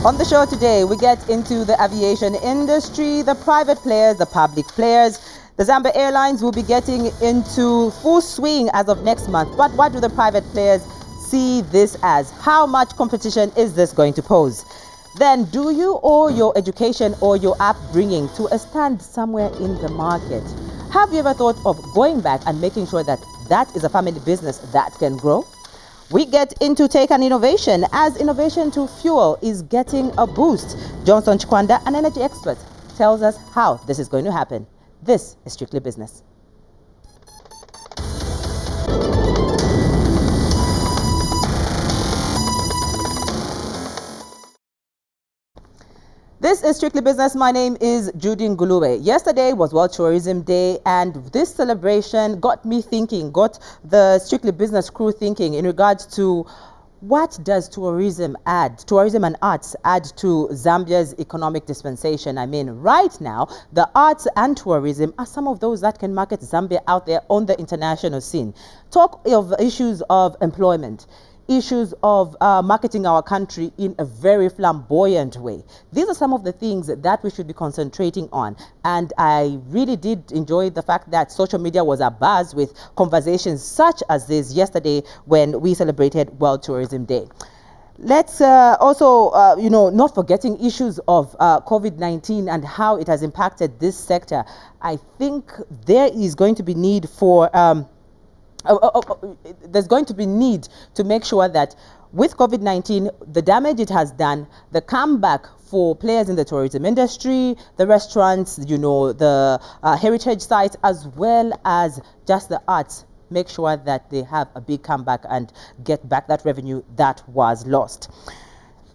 On the show today, we get into the aviation industry, the private players, the public players. The Zambia Airlines will be getting into full swing as of next month. But what do the private players see this as? How much competition is this going to pose? Then, do you owe your education or your upbringing to a stand somewhere in the market? Have you ever thought of going back and making sure that that is a family business that can grow? We get into tech and innovation as innovation to fuel is getting a boost. Johnstone Chikwanda, an energy expert, tells us how this is going to happen. This is Strictly Business. This is Strictly Business. My name is Judy Ngulube. Yesterday was World Tourism Day, and this celebration got me thinking, got the Strictly Business crew thinking in regards to what does tourism and arts add to Zambia's economic dispensation. I mean, right now, the arts and tourism are some of those that can market Zambia out there on the international scene. Talk of issues of employment, issues of marketing our country in a very flamboyant way. These are some of the things that we should be concentrating on. And I really did enjoy the fact that social media was abuzz with conversations such as this yesterday when we celebrated World Tourism Day. Let's also, not forgetting issues of COVID-19 and how it has impacted this sector. I think there is going to be need for there's going to be need to make sure that with COVID-19, the damage it has done, the comeback for players in the tourism industry, the restaurants, the heritage sites, as well as just the arts, make sure that they have a big comeback and get back that revenue that was lost.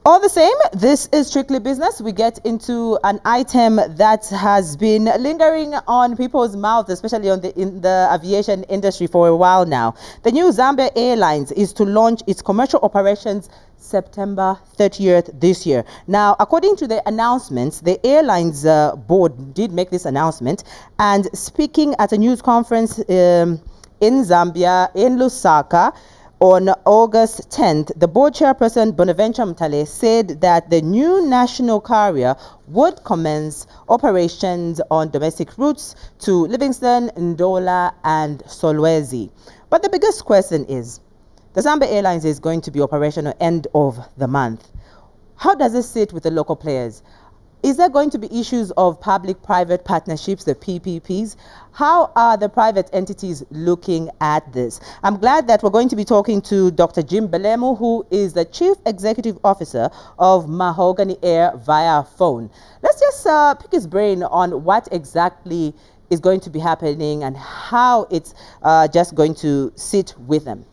All the same, this is Strictly Business. We get into an item that has been lingering on people's mouths, especially in the aviation industry for a while now. The new Zambia Airlines is to launch its commercial operations September 30th this year. Now, according to the announcements, the airlines board did make this announcement, and speaking at a news conference in Zambia, in Lusaka, on August 10th, the board chairperson, Bonaventure Mtale, said that the new national carrier would commence operations on domestic routes to Livingston, Ndola, and Solwezi. But the biggest question is, the Zambia Airlines is going to be operational end of the month. How does it sit with the local players? Is there going to be issues of public-private partnerships, the PPPs? How are the private entities looking at this? I'm glad that we're going to be talking to Dr. Jim Belemu, who is the Chief Executive Officer of Mahogany Air via phone. Let's just pick his brain on what exactly is going to be happening and how it's just going to sit with them.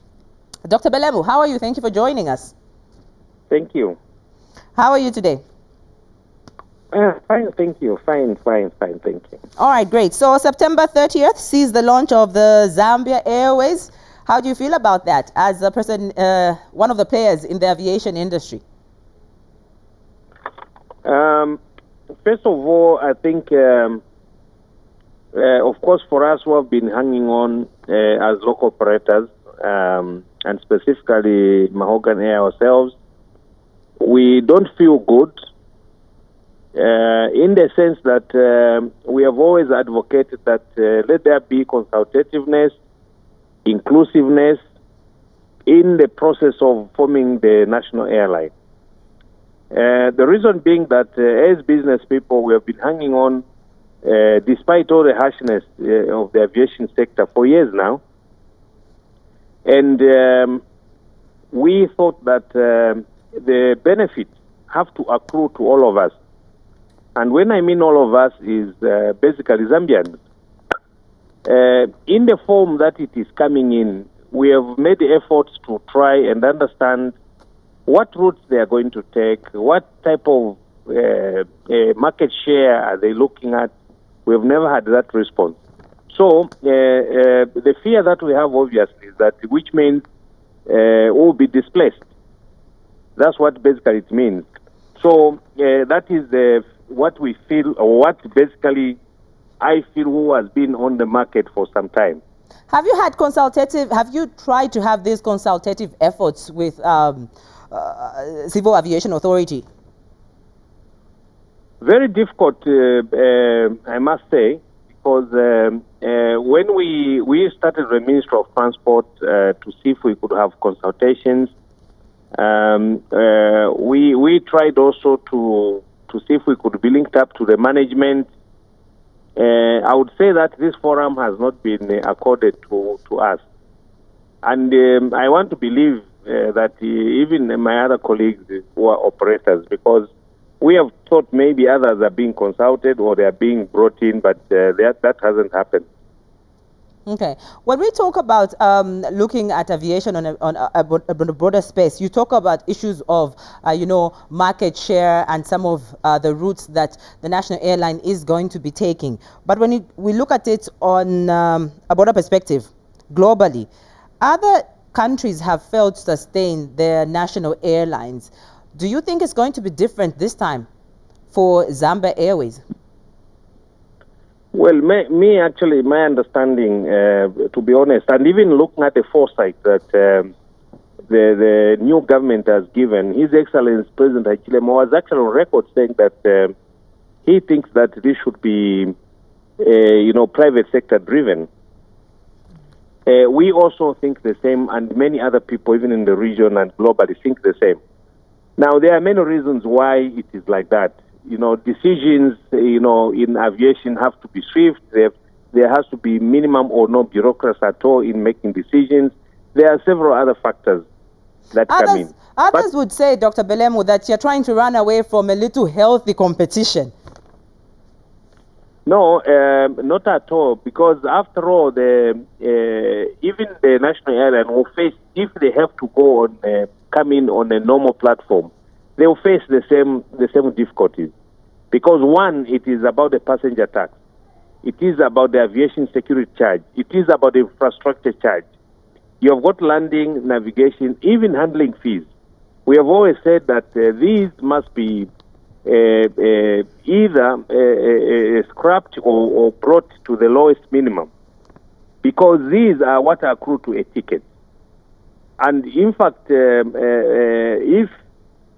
Dr. Belemu, how are you? Thank you for joining us. Thank you. How are you today? Fine, thank you. Fine, thank you. All right, great. So September 30th sees the launch of the Zambia Airways. How do you feel about that as a person, one of the players in the aviation industry? First of all, I think, of course, for us who have been hanging on as local operators, and specifically Mahogany Air ourselves, we don't feel good. In the sense that we have always advocated that let there be consultativeness, inclusiveness in the process of forming the national airline. The reason being that as business people, we have been hanging on despite all the harshness of the aviation sector for years now. And we thought that the benefits have to accrue to all of us. And when I mean all of us is basically Zambians. In the form that it is coming in, we have made the efforts to try and understand what routes they are going to take, what type of market share are they looking at. We have never had that response. So the fear that we have obviously is that, which means we'll be displaced. That's what basically it means. So that is what we feel, or what basically I feel who has been on the market for some time. Have you tried to have these consultative efforts with Civil Aviation Authority? Very difficult, I must say, because when we started the Ministry of Transport to see if we could have consultations, we tried also to see if we could be linked up to the management. I would say that this forum has not been accorded to us. And I want to believe that even my other colleagues who are operators, because we have thought maybe others are being consulted or they are being brought in, but that hasn't happened. Okay. When we talk about looking at aviation on a broader space, you talk about issues of, market share and some of the routes that the national airline is going to be taking. But when we look at it on a broader perspective, globally, other countries have failed to sustain their national airlines. Do you think it's going to be different this time for Zambia Airways? Well, actually, my understanding, to be honest, and even looking at the foresight that the new government has given, His Excellency President Kameya was actually on record saying that he thinks that this should be, private sector driven. We also think the same, and many other people, even in the region and globally, think the same. Now, there are many reasons why it is like that. Decisions, in aviation have to be swift. There has to be minimum or no bureaucracy at all in making decisions. There are several other factors that come in. Others would say, Dr. Belemu, that you're trying to run away from a little healthy competition. No, not at all, because after all, even the national airline will face, if they have to go on, come in on a normal platform, they will face the same difficulties. Because one, it is about the passenger tax. It is about the aviation security charge. It is about the infrastructure charge. You have got landing, navigation, even handling fees. We have always said that these must be either scrapped or brought to the lowest minimum, because these are what accrue to a ticket. And in fact, if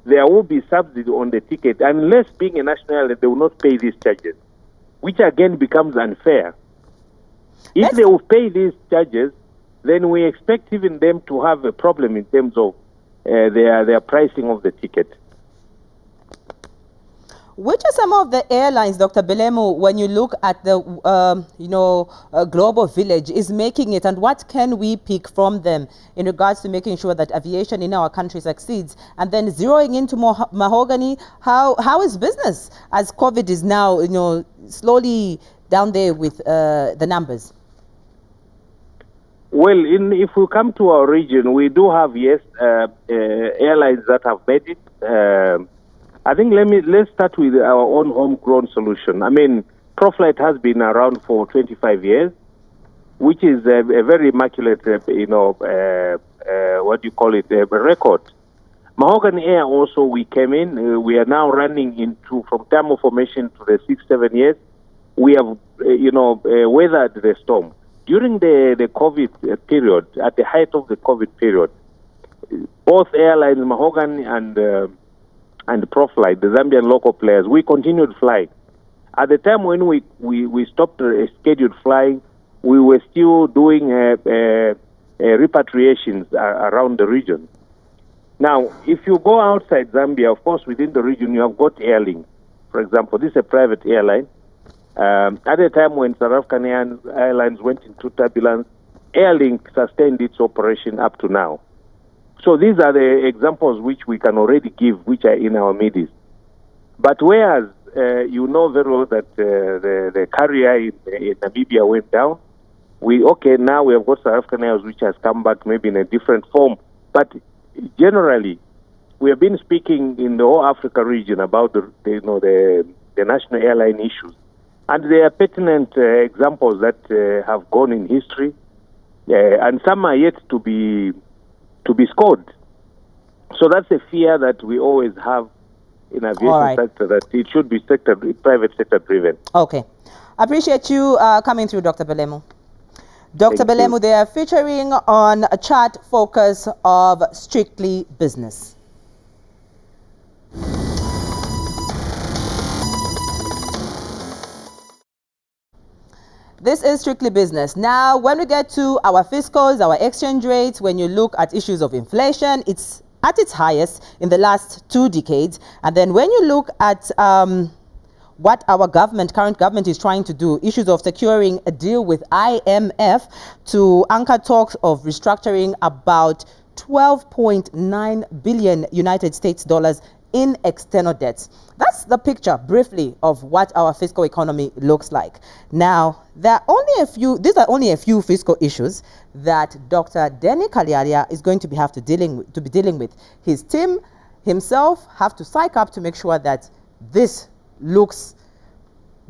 there will be subsidy on the ticket, unless being a national airline, they will not pay these charges, which again becomes unfair. If they will pay these charges, then we expect even them to have a problem in terms of their pricing of the ticket. Which are some of the airlines, Dr. Belemu, when you look at the global village, is making it, and what can we pick from them in regards to making sure that aviation in our country succeeds? And then zeroing into Mahogany, how is business as COVID is now slowly down there with the numbers? Well, if we come to our region, we do have airlines that have made it. I think let's start with our own homegrown solution. I mean, ProFlight has been around for 25 years, which is a very immaculate, a record. Mahogany Air also, we came in. We are now running from time of formation to the 6-7 years. We have, weathered the storm. During the COVID period, at the height of the COVID period, both airlines, Mahogany and ProFlight, the Zambian local players, we continued flying. At the time when we stopped scheduled flying, we were still doing repatriations around the region. Now, if you go outside Zambia, of course, within the region, you have got Airlink. For example, this is a private airline. At the time when South African Airlines went into turbulence, Airlink sustained its operation up to now. So these are the examples which we can already give, which are in our midst. But whereas you know very well that the carrier in Namibia went down, now we have got South African Airlines, which has come back maybe in a different form. But generally, we have been speaking in the whole Africa region about the national airline issues. And there are pertinent examples that have gone in history, and some are yet to be scored. So that's a fear that we always have in aviation sector, that it should be private sector driven. Okay. I appreciate you coming through, Dr. Belemu. Dr. Belemu, they are featuring on a chart focus of Strictly Business. This is Strictly Business. Now, when we get to our fiscals, our exchange rates, when you look at issues of inflation, it's at its highest in the last 2 decades. And then when you look at what our current government is trying to do, issues of securing a deal with IMF to anchor talks of restructuring about 12.9 billion United States dollars in external debts. That's the picture briefly of what our fiscal economy looks like. Now, these are only a few fiscal issues that Dr. Denny Kalyalya is going to be dealing with. His team himself have to psych up to make sure that this looks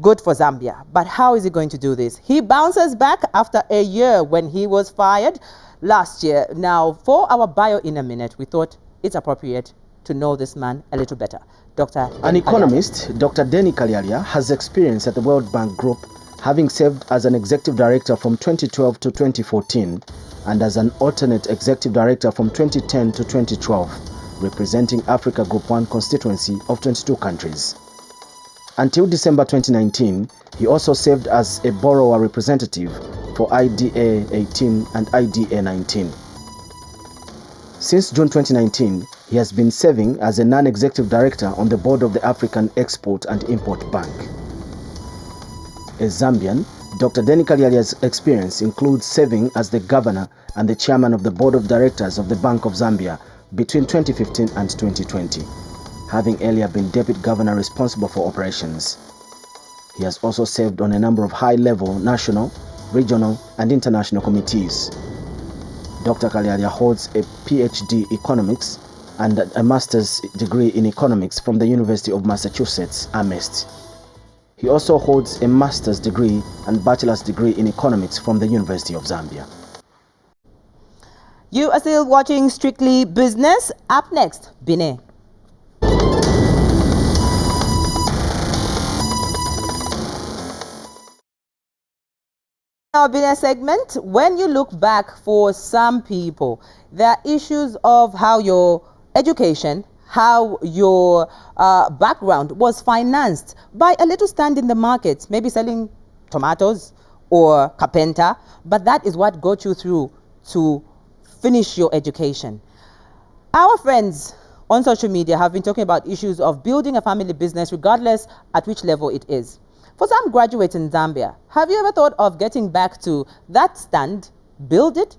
good for Zambia. But how is he going to do this? He bounces back after a year when he was fired last year. Now, for our bio in a minute, we thought it's appropriate to know this man a little better. An economist, Dr. Denny Kalyalya, has experience at the World Bank Group, having served as an executive director from 2012 to 2014 and as an alternate executive director from 2010 to 2012, representing Africa Group 1 constituency of 22 countries. Until December 2019, he also served as a borrower representative for IDA 18 and IDA 19. Since June 2019, he has been serving as a non-executive director on the board of the African Export and Import Bank. As Zambian, Dr. Denny Kalyalya's experience includes serving as the governor and the chairman of the board of directors of the Bank of Zambia between 2015 and 2020, having earlier been deputy governor responsible for operations. He has also served on a number of high-level national, regional, and international committees. Dr. Kalyalya holds a PhD economics and a master's degree in economics from the University of Massachusetts, Amherst. He also holds a master's degree and bachelor's degree in economics from the University of Zambia. You are still watching Strictly Business. Up next, Bine. Our business segment, when you look back for some people, there are issues of how your education, how your background was financed by a little stand in the market, maybe selling tomatoes or carpenter, but that is what got you through to finish your education. Our friends on social media have been talking about issues of building a family business regardless at which level it is. For some graduates in Zambia, have you ever thought of getting back to that stand, build it,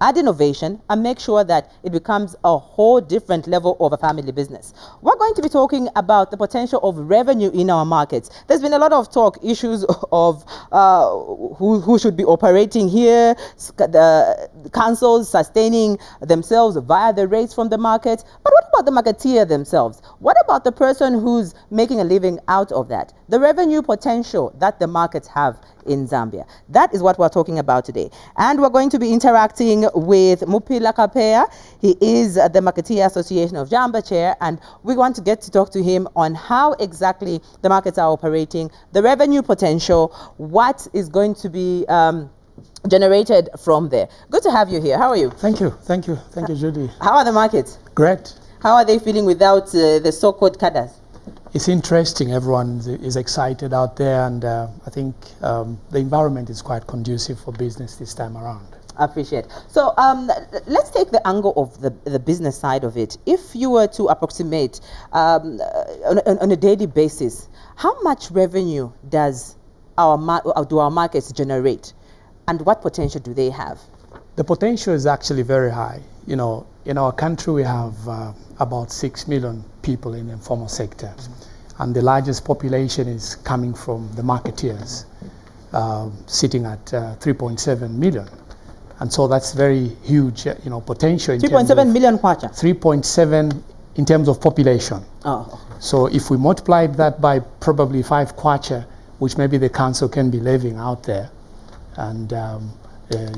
add innovation, and make sure that it becomes a whole different level of a family business? We're going to be talking about the potential of revenue in our markets. There's been a lot of talk, issues of who should be operating here, the councils sustaining themselves via the rates from the market. But what about the marketeer themselves? What about the person who's making a living out of that? The revenue potential that the markets have in Zambia. That is what we're talking about today. And we're going to be interacting with Mupiya Kameya. He is the Marketeers Association of Zambia chair, and we want to get to talk to him on how exactly the markets are operating, the revenue potential, what is going to be generated from there. Good to have you here. How are you? Thank you, Judy. How are the markets? Great. How are they feeling without the so-called cadres? It's interesting. Everyone is excited out there, and I think the environment is quite conducive for business this time around. I appreciate. So let's take the angle of the business side of it. If you were to approximate on a daily basis, how much revenue does our markets generate, and what potential do they have? The potential is actually very high. You know, in our country we have about 6 million people in the informal sector, and the largest population is coming from the marketeers, sitting at 3.7 million. And so that's very huge, potential. 3.7 million kwacha? 3.7 in terms of population. Oh. So if we multiply that by probably 5 kwacha, which maybe the council can be levying out there, and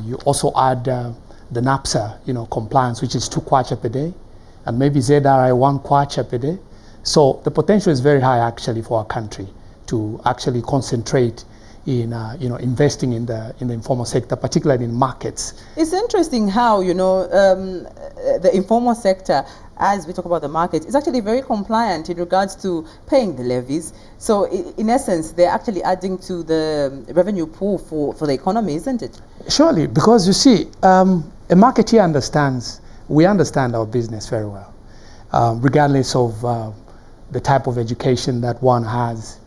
you also add the NAPSA, compliance, which is 2 kwacha per day, and maybe ZRI 1 kwacha per day. So the potential is very high actually for our country to actually concentrate in investing in the informal sector, particularly in markets. It's interesting how the informal sector, as we talk about the market, is actually very compliant in regards to paying the levies. So in essence, they're actually adding to the revenue pool for the economy, isn't it? Surely, because you see, a marketeer understands, we understand our business very well, regardless of the type of education that one has.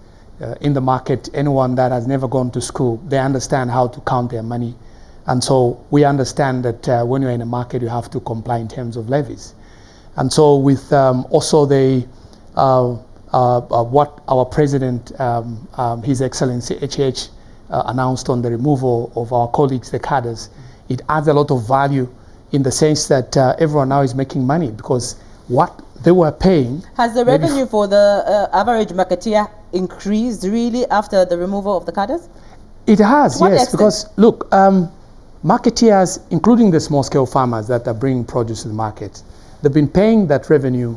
In the market, anyone that has never gone to school, they understand how to count their money. And so we understand that when you're in a market, you have to comply in terms of levies. And so with also the what our president, His Excellency HH, announced on the removal of our colleagues, the cadres, it adds a lot of value in the sense that everyone now is making money, because what they were paying. Has the revenue for the average marketeer increased really after the removal of the cadres? It has, yes, because look, marketeers, including the small-scale farmers that are bringing produce to the market, they've been paying that revenue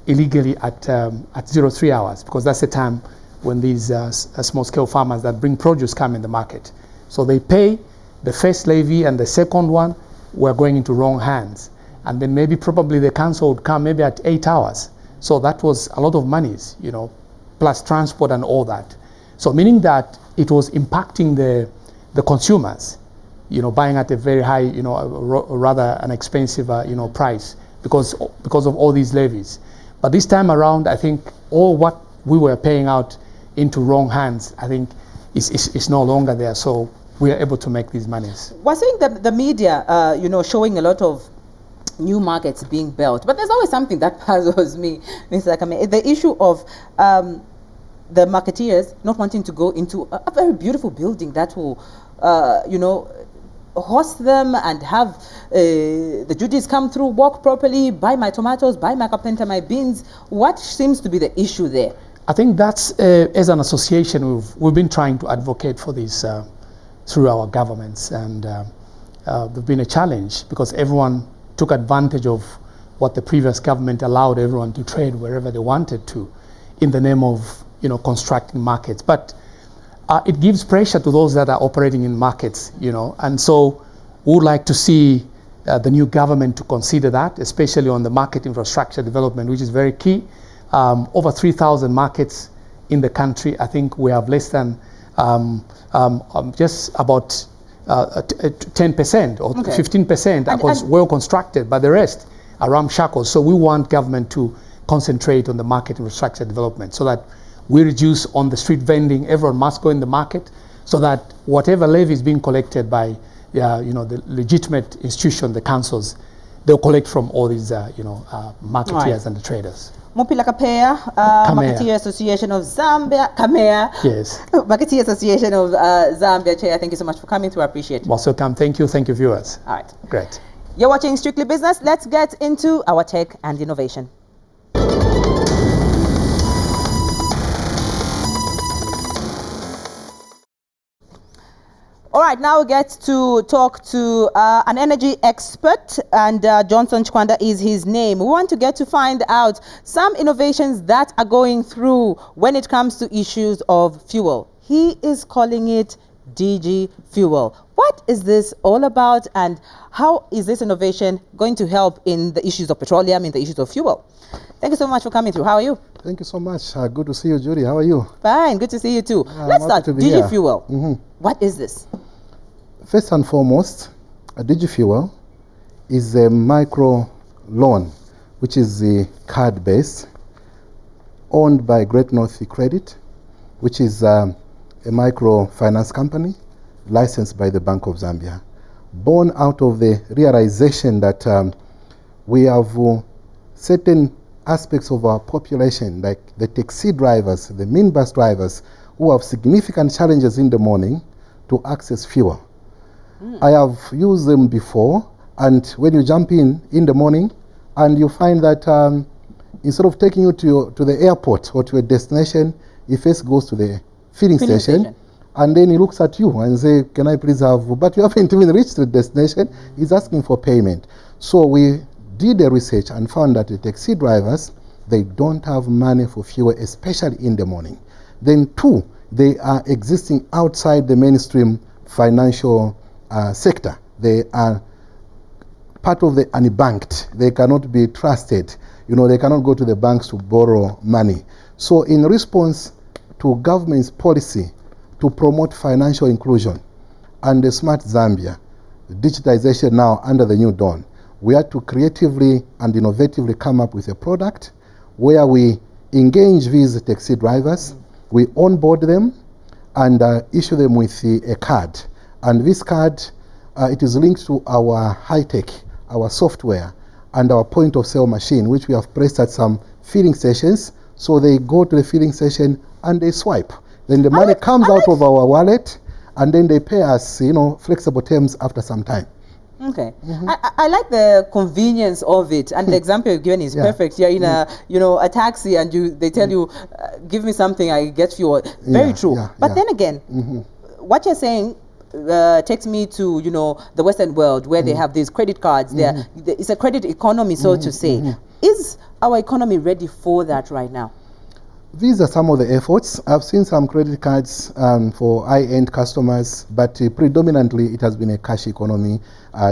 illegally at 03 hours, because that's the time when these small-scale farmers that bring produce come in the market. So they pay the first levy, and the second one were going into wrong hands. And then maybe probably the council would come maybe at 8 hours. So that was a lot of monies, you know, plus transport and all that. So meaning that it was impacting the consumers, you know, buying at a very high, you know, rather an expensive, you know, price because of all these levies. But this time around, I think all what we were paying out into wrong hands, I think is no longer there. So we are able to make these monies. We're seeing the media, you know, showing a lot of new markets being built, but there's always something that puzzles me, Mr. Kameya. The issue of the marketeers not wanting to go into a very beautiful building that will, you know, host them and have the Judis come through, walk properly, buy my tomatoes, buy my carpenter, my beans. What seems to be the issue there? I think that's, as an association, we've been trying to advocate for this through our governments, and there's been a challenge because everyone took advantage of what the previous government allowed everyone to trade wherever they wanted to, in the name of, you know, constructing markets. But it gives pressure to those that are operating in markets, you know, and so we would like to see the new government to consider that, especially on the market infrastructure development, which is very key. Over 3,000 markets in the country. I think we have less than just about 10% or 15% are well constructed, but the rest are ramshackles. So we want government to concentrate on the market infrastructure development so that we reduce on the street vending. Everyone must go in the market, so that whatever levy is being collected by you know, the legitimate institution, the councils, they'll collect from all these you know, marketeers and the traders. Mupiya Kameya, Marketeer Association of Zambia, Kameya. Yes. Marketeer Association of Zambia, Chair, thank you so much for coming through. I appreciate it. Most welcome. Thank you, viewers. All right. Great. You're watching Strictly Business. Let's get into our tech and innovation. All right, now we get to talk to an energy expert, and Johnstone Chikwanda is his name. We want to get to find out some innovations that are going through when it comes to issues of fuel. He is calling it Diji Fuel. What is this all about, and how is this innovation going to help in the issues of petroleum, in the issues of fuel? Thank you so much for coming through. How are you? Thank you so much. Good to see you, Judy. How are you? Fine. Good to see you too. Let's start. Diji Fuel. What is this? First and foremost, a Diji Fuel is a micro loan, which is card-based, owned by Great North Credit, which is a microfinance company licensed by the Bank of Zambia, born out of the realization that we have certain aspects of our population, like the taxi drivers, the minibus drivers, who have significant challenges in the morning to access fuel. I have used them before, and when you jump in the morning, and you find that instead of taking you to the airport or to a destination, he first goes to the filling station, and then he looks at you and say, "Can I please have?" But you haven't even reached the destination. He's asking for payment. So we did the research and found that the taxi drivers, they don't have money for fuel, especially in the morning. Then two, they are existing outside the mainstream financial sector. They are part of the unbanked. They cannot be trusted. They cannot go to the banks to borrow money. So in response to government's policy to promote financial inclusion and the smart Zambia, digitization now under the new dawn, we had to creatively and innovatively come up with a product where we engage these taxi drivers, we onboard them, and issue them with a card. And this card, it is linked to our high-tech, our software, and our point-of-sale machine, which we have placed at some filling stations. So they go to the filling station and they swipe. Then the money comes out of our wallet, and then they pay us, flexible terms after some time. Okay, I like the convenience of it, and the example you've given is perfect. You're in a taxi, and they tell you, give me something, I get fuel. Very true. But then again, what you're saying takes me to the Western world, where they have these credit cards. It's a credit economy, so to say. Is our economy ready for that right now? These are some of the efforts. I've seen some credit cards for high-end customers, but predominantly it has been a cash economy,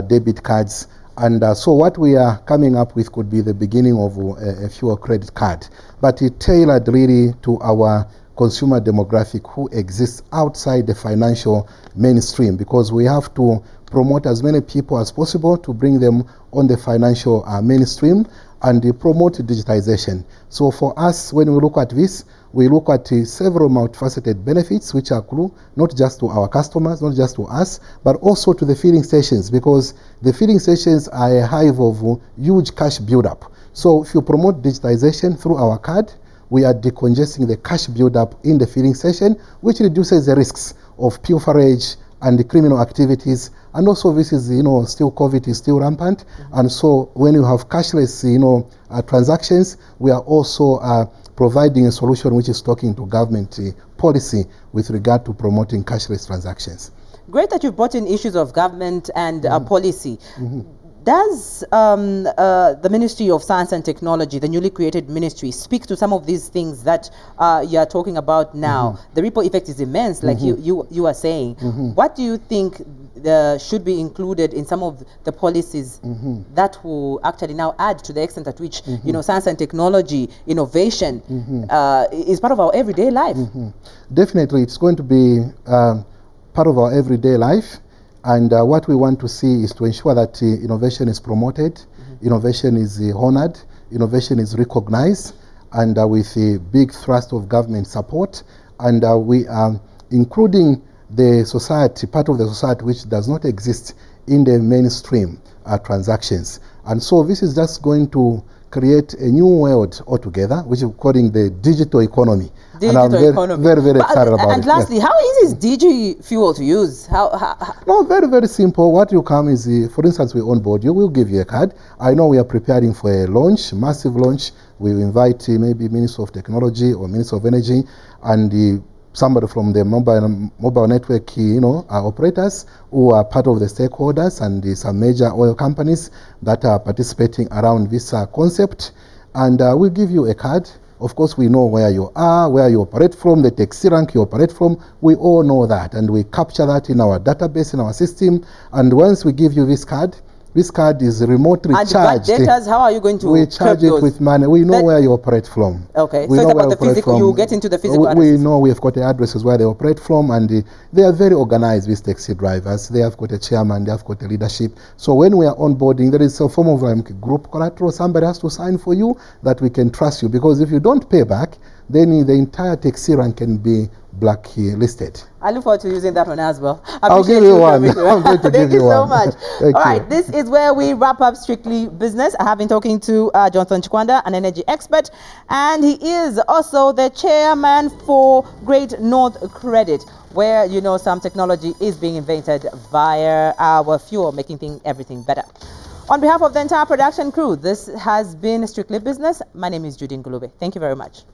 debit cards. And so what we are coming up with could be the beginning of a fuel credit card, but it tailored really to our consumer demographic who exists outside the financial mainstream, because we have to promote as many people as possible to bring them on the financial mainstream and promote digitization. So for us, when we look at this, we look at several multifaceted benefits which accrue not just to our customers, not just to us, but also to the filling stations, because the filling stations are a hive of huge cash buildup. So if you promote digitization through our card, we are decongesting the cash buildup in the filling station, which reduces the risks of pilferage and the criminal activities. And also this is, still COVID is still rampant. And so when you have cashless, transactions, we are also providing a solution which is talking to government policy with regard to promoting cashless transactions. Great that you've brought in issues of government and policy. Does the Ministry of Science and Technology, the newly created ministry, speak to some of these things that you are talking about now? The ripple effect is immense, like you are saying. What do you think should be included in some of the policies that will actually now add to the extent at which science and technology, innovation is part of our everyday life? Definitely, it's going to be part of our everyday life. And what we want to see is to ensure that innovation is promoted, innovation is honored, innovation is recognized, and with a big thrust of government support. And we are including the society, part of the society which does not exist in the mainstream transactions. And so this is just going to create a new world altogether, which we're calling the digital economy. Digital and I'm economy. very excited about it. And lastly, how easy is Diji Fuel to use? No, very simple. What you come is, for instance, we onboard you, we'll give you a card. I know we are preparing for a launch, massive launch. We will invite maybe Minister of Technology or Minister of Energy and somebody from the mobile network, operators who are part of the stakeholders, and some major oil companies that are participating around this concept. And we'll give you a card. Of course, we know where you are, where you operate from, the taxi rank you operate from. We all know that, and we capture that in our database, in our system. And once we give you this card is remotely charged. And data, how are you going to We charge it with money. We know where you operate from. Okay, we so it's about the physical. You get into the physical addresses. We know we've got the addresses where they operate from, and they are very organized, these taxi drivers. They have got a chairman, they have got a leadership. So when we are onboarding, there is a form of group collateral. Somebody has to sign for you that we can trust you, because if you don't pay back, then the entire taxi rank can be blacklisted. I look forward to using that one as well. I'll give you one. I'm going to give you one. Thank you so much. All right, this is where we wrap up Strictly Business. I have been talking to Johnstone Chikwanda, an energy expert, and he is also the chairman for Great North Credit, where some technology is being invented via our fuel, making everything better. On behalf of the entire production crew, this has been Strictly Business. My name is Judy Ngulube. Thank you very much.